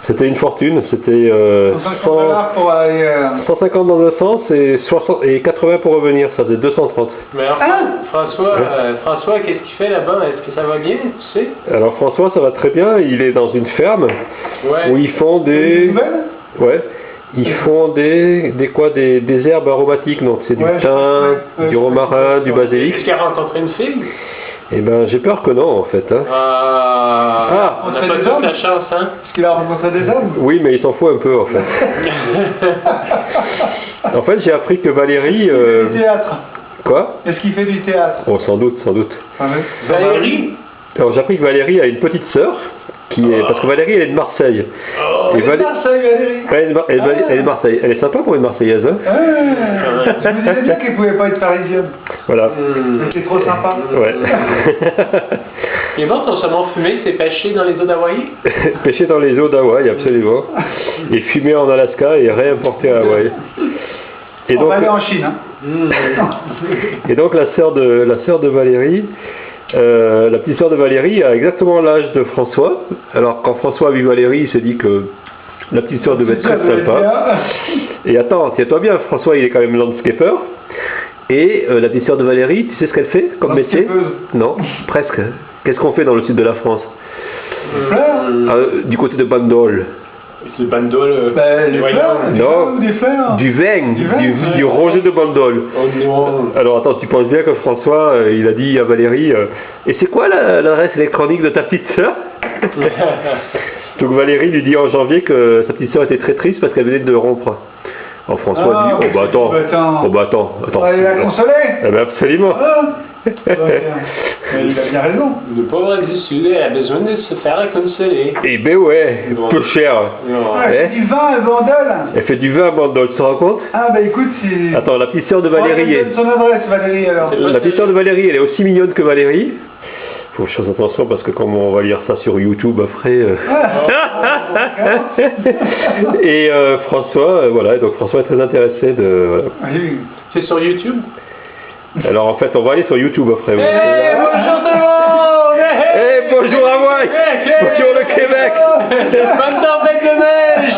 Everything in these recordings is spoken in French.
C'était une fortune, c'était 150 $ pour aller... 150 dans le sens et 80 pour revenir, ça faisait 230. Mais alors, François, qu'est-ce qu'il fait là-bas? Est-ce que ça va bien, tu sais? Alors François, ça va très bien, il est dans une ferme où ils font des... Ouais. Ils font des herbes aromatiques, donc c'est du thym, du romarin, du basilic. Est-ce qu'il a rencontré une fille? Eh ben, j'ai peur que non, en fait. Hein. On n'a pas toute la chance, hein? Est-ce qu'il a rencontré des hommes? Oui, mais il s'en fout un peu, en fait. En fait, j'ai appris que Valérie... Est-ce qu'il fait du théâtre? Quoi? Est-ce qu'il fait du théâtre? Oh, sans doute, sans doute. Valérie? Alors, j'ai appris que Valérie a une petite sœur, parce que Valérie, elle est de Marseille. Elle est de Marseille, Valérie. Elle est de Marseille. Elle est sympa pour une Marseillaise, hein? Je me disais bien qu'elle ne pouvait pas être parisienne. Voilà. C'est trop sympa. Ouais. Et bon, ton saumon fumé, c'est pêché dans les eaux d'Hawaï? Pêché dans les eaux d'Hawaï, absolument. Et fumé en Alaska et réimporté à Hawaï. Et on va aller en Chine, hein? Et donc la sœur de Valérie, la petite sœur de Valérie a exactement l'âge de François. Alors quand François a vu Valérie, il s'est dit que la petite sœur devait être très sympa. Et attends, tiens-toi bien, François il est quand même landscaper. Et la petite sœur de Valérie, tu sais ce qu'elle fait comme métier? Non, presque. Qu'est-ce qu'on fait dans le sud de la France? Du côté de Bandol. C'est Bandol. Les fleurs? Non, des fleurs? du vin, du rosé de Bandol. Oh non. Alors attends, tu penses bien que François, il a dit à Valérie, et c'est quoi l'adresse électronique de ta petite sœur? Donc Valérie lui dit en janvier que sa petite sœur était très triste parce qu'elle venait de rompre. Alors François dit, oh bah attends. On va aller la consoler? Eh ben absolument. Il a bien raison. Le pauvre du Sud, elle a besoin de se faire consoler. Eh ben ouais, peu cher. Elle fait du vin à Bandol. Elle fait du vin à Bandol, tu te rends compte? Ah bah écoute, c'est... Attends, la petite sœur de Valérie donne son adresse, Valérie, alors. La petite sœur de Valérie, elle est aussi mignonne que Valérie. Faut que je fasse attention parce que comme on va lire ça sur YouTube après... Et François, voilà, donc François est très intéressé de... Voilà. C'est sur YouTube? Alors en fait, on va aller sur YouTube après. Bonjour tout le monde! Bonjour Hawaï! Bonjour le Québec! Bonne tempête de neige!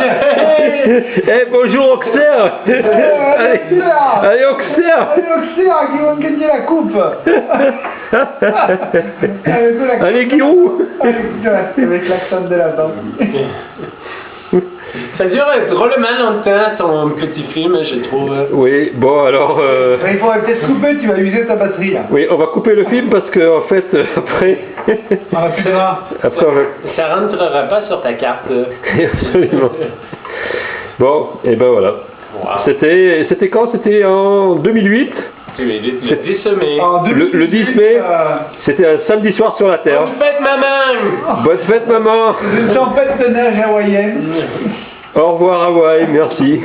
Bonjour Auxerre! Allez Auxerre! Allez Auxerre, qui vont gagner la coupe! Allez Guirou! Avec l'accent de la dent. Ça dure drôlement longtemps ton petit film, je trouve. Oui, bon alors... Il faudrait peut-être couper, tu vas user ta batterie là. Oui, on va couper le film parce que en fait, après... Après, ça rentrera pas sur ta carte. Absolument. Bon, et ben voilà. Wow. C'était quand? C'était en 2008. Le 10 mai. Le 10 mai, c'était un samedi soir sur la Terre. Bonne fête, maman! Bonne fête, maman! Une tempête de neige hawaïenne. Au revoir, Hawaï, merci.